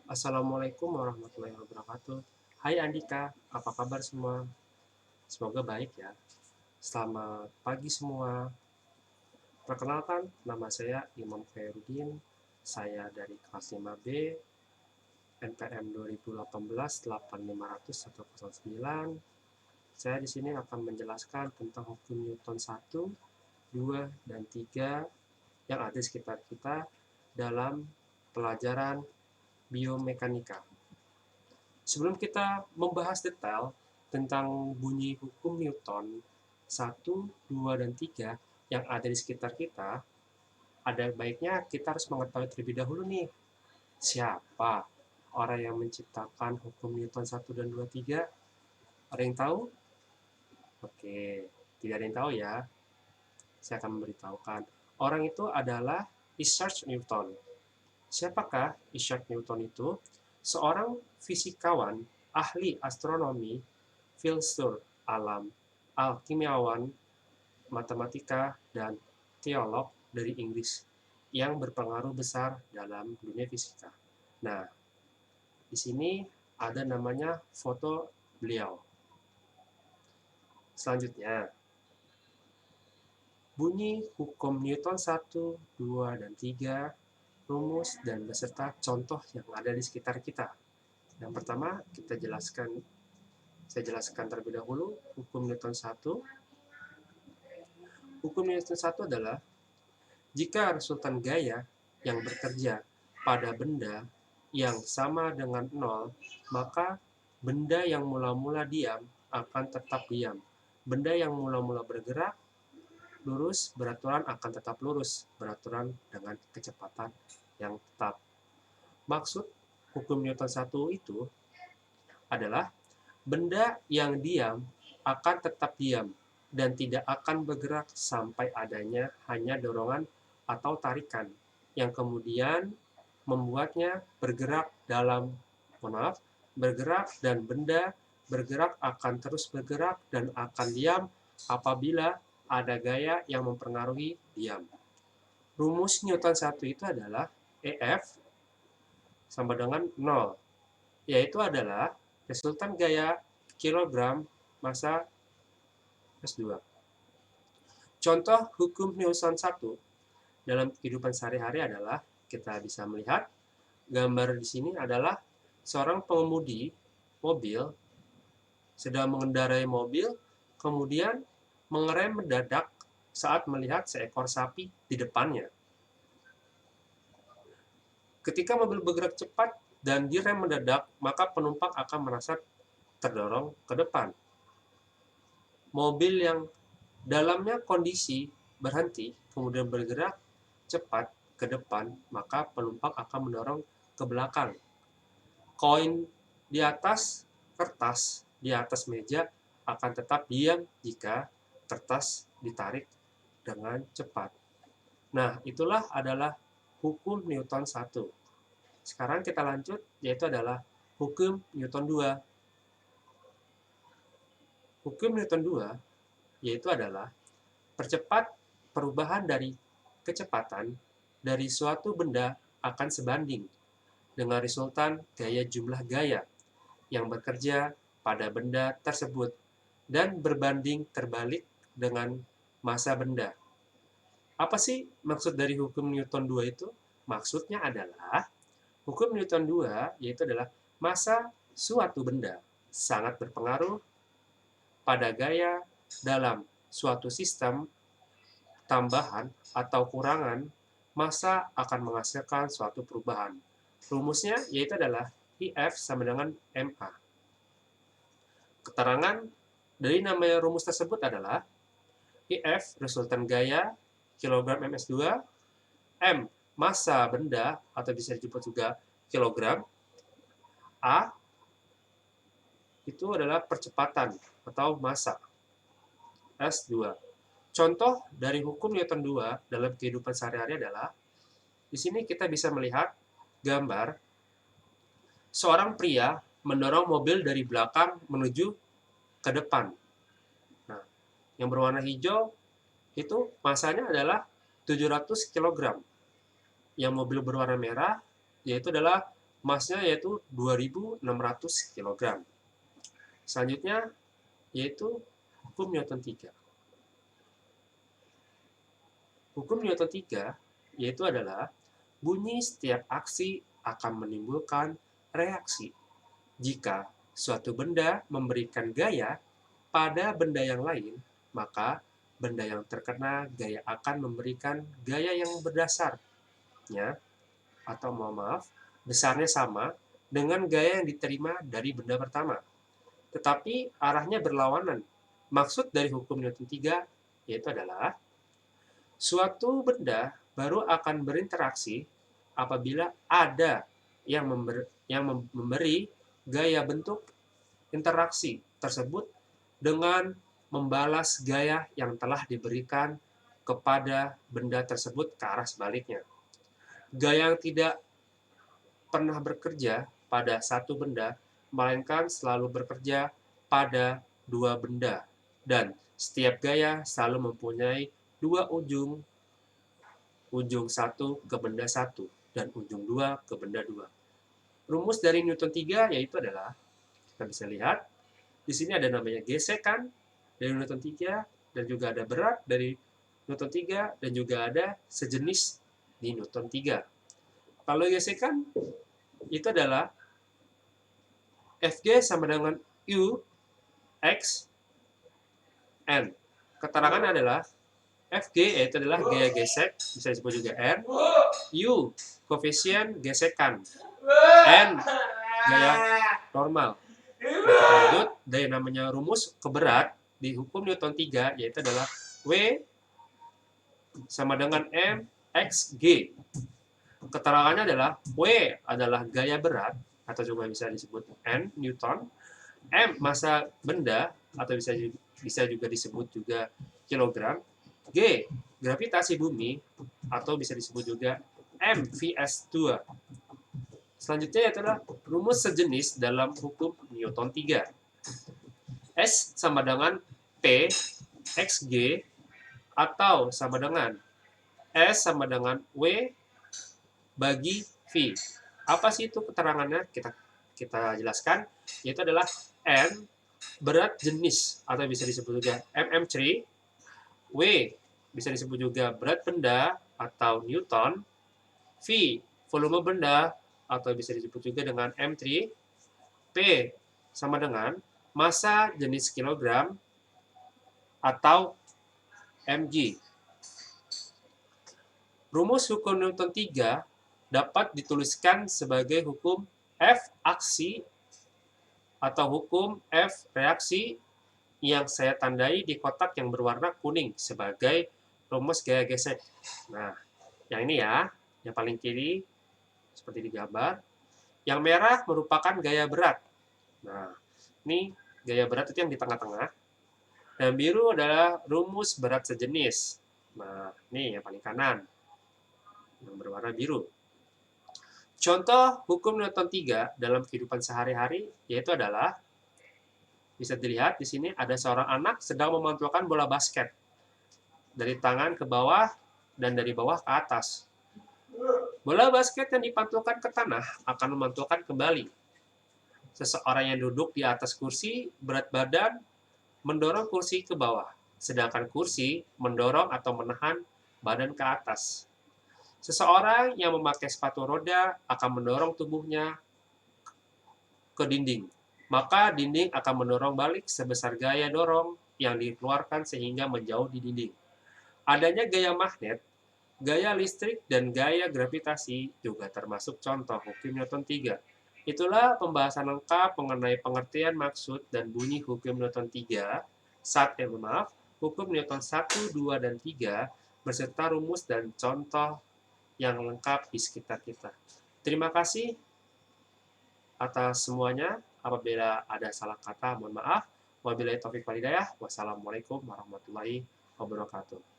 Assalamualaikum warahmatullahi wabarakatuh. Hai Andika, apa kabar semua? Semoga baik ya. Selamat pagi semua. Perkenalkan, nama saya Imam Khairuddin. Saya dari kelas 5B, NPM 2018-8500109. Saya di sini akan menjelaskan tentang hukum Newton 1, 2, dan 3 yang ada di sekitar kita dalam pelajaran biomekanika. Sebelum kita membahas detail tentang bunyi hukum Newton 1, 2, dan 3 yang ada di sekitar kita, ada baiknya kita harus mengetahui terlebih dahulu nih, siapa orang yang menciptakan hukum Newton 1 dan 2, 3? Ada yang tahu? Oke, tidak ada yang tahu ya. Saya akan memberitahukan. Orang itu adalah Isaac Newton. Siapakah Isaac Newton itu? Seorang fisikawan, ahli astronomi, filsuf alam, alkimiawan, matematika, dan teolog dari Inggris yang berpengaruh besar dalam dunia fisika. Nah, di sini ada namanya foto beliau. Selanjutnya, bunyi hukum Newton 1, 2, dan 3, rumus dan beserta contoh yang ada di sekitar kita. Yang pertama, saya jelaskan terlebih dahulu hukum Newton 1. Hukum Newton 1 adalah jika resultan gaya yang bekerja pada benda yang sama dengan nol, maka benda yang mula-mula diam akan tetap diam. Benda yang mula-mula bergerak lurus beraturan akan tetap lurus, beraturan dengan kecepatan yang tetap. Maksud hukum Newton 1 itu adalah benda yang diam akan tetap diam dan tidak akan bergerak sampai adanya hanya dorongan atau tarikan yang kemudian membuatnya bergerak bergerak dan benda bergerak akan terus bergerak dan akan diam apabila ada gaya yang mempengaruhi diam. Rumus Newton 1 itu adalah EF sama dengan 0, yaitu adalah resultan gaya kilogram massa S2. Contoh hukum Newton 1 dalam kehidupan sehari-hari adalah kita bisa melihat gambar di sini adalah seorang pengemudi mobil sedang mengendarai mobil, kemudian mengerem mendadak saat melihat seekor sapi di depannya. Ketika mobil bergerak cepat dan direm mendadak, maka penumpang akan merasa terdorong ke depan. Mobil yang dalamnya kondisi berhenti, kemudian bergerak cepat ke depan, maka penumpang akan mendorong ke belakang. Koin di atas kertas, di atas meja, akan tetap diam jika kertas ditarik dengan cepat. Nah, itulah adalah hukum Newton 1. Sekarang kita lanjut, yaitu adalah hukum Newton 2. Hukum Newton 2 yaitu adalah percepat perubahan dari kecepatan dari suatu benda akan sebanding dengan resultan gaya jumlah gaya yang bekerja pada benda tersebut dan berbanding terbalik dengan massa benda. Apa sih maksud dari hukum Newton 2 itu? Maksudnya adalah hukum Newton 2 yaitu adalah massa suatu benda sangat berpengaruh pada gaya dalam suatu sistem tambahan atau kurangan, massa akan menghasilkan suatu perubahan. Rumusnya yaitu adalah IF sama dengan MA. Keterangan dari nama rumus tersebut adalah IF resultan gaya kilogram ms2, M massa benda atau bisa disebut juga kilogram, A itu adalah percepatan atau massa S2. Contoh dari hukum Newton 2 dalam kehidupan sehari-hari adalah di sini kita bisa melihat gambar seorang pria mendorong mobil dari belakang menuju ke depan. Nah, yang berwarna hijau itu masanya adalah 700 kg. Yang mobil berwarna merah yaitu adalah Masnya yaitu 2.600 kg. Selanjutnya yaitu hukum Newton 3. Hukum Newton 3 yaitu adalah bunyi setiap aksi akan menimbulkan reaksi. Jika suatu benda memberikan gaya pada benda yang lain, maka benda yang terkena gaya akan memberikan gaya yang berdasarnya, atau mohon maaf, besarnya sama dengan gaya yang diterima dari benda pertama. Tetapi arahnya berlawanan. Maksud dari hukum Newton 3 yaitu adalah suatu benda baru akan berinteraksi apabila ada yang memberi gaya bentuk interaksi tersebut dengan membalas gaya yang telah diberikan kepada benda tersebut ke arah sebaliknya. Gaya yang tidak pernah bekerja pada satu benda, melainkan selalu bekerja pada dua benda. Dan setiap gaya selalu mempunyai dua ujung satu ke benda satu, dan ujung dua ke benda dua. Rumus dari Newton 3 yaitu adalah, kita bisa lihat, di sini ada namanya gesekan dari Newton 3, dan juga ada berat dari Newton 3, dan juga ada sejenis di Newton 3. Kalau gesekan, itu adalah Fg sama dengan U X N. Keterangan adalah Fg yaitu adalah gaya gesek, bisa disebut juga N. U, koefisien gesekan. N, gaya normal. Nah, kita lanjut, dari namanya rumus keberat di hukum Newton 3 yaitu adalah W sama dengan M X G. Keterangannya adalah W adalah gaya berat, atau juga bisa disebut N, Newton. M, massa benda, atau bisa juga disebut juga kilogram. G, gravitasi bumi, atau bisa disebut juga M vs 2. Selanjutnya adalah rumus sejenis dalam hukum Newton 3. S sama dengan P XG, atau sama dengan S sama dengan W bagi V. Apa sih itu keterangannya? Kita jelaskan, yaitu adalah N berat jenis, atau bisa disebut juga MM3. W bisa disebut juga berat benda atau Newton. V volume benda, atau bisa disebut juga dengan M3. P sama dengan massa jenis kilogram atau mg. Rumus hukum Newton 3 dapat dituliskan sebagai hukum F aksi atau hukum F reaksi yang saya tandai di kotak yang berwarna kuning sebagai rumus gaya gesek. Nah, yang ini ya, yang paling kiri seperti di gambar. Yang merah merupakan gaya berat. Nah, ini gaya berat itu yang di tengah-tengah. Dan biru adalah rumus berat sejenis. Nah, ini yang paling kanan, yang berwarna biru. Contoh hukum Newton 3 dalam kehidupan sehari-hari yaitu adalah, bisa dilihat di sini ada seorang anak sedang memantulkan bola basket dari tangan ke bawah dan dari bawah ke atas. Bola basket yang dipantulkan ke tanah akan memantulkan kembali. Seseorang yang duduk di atas kursi berat badan mendorong kursi ke bawah, sedangkan kursi mendorong atau menahan badan ke atas. Seseorang yang memakai sepatu roda akan mendorong tubuhnya ke dinding, maka dinding akan mendorong balik sebesar gaya dorong yang dikeluarkan sehingga menjauh di dinding. Adanya gaya magnet, gaya listrik, dan gaya gravitasi juga termasuk contoh hukum Newton 3. Itulah pembahasan lengkap mengenai pengertian maksud dan bunyi hukum Newton 3, hukum Newton 1, 2, dan 3, beserta rumus dan contoh yang lengkap di sekitar kita. Terima kasih atas semuanya. Apabila ada salah kata, mohon maaf. Wabillahi taufiq wal hidayah. Wassalamualaikum warahmatullahi wabarakatuh.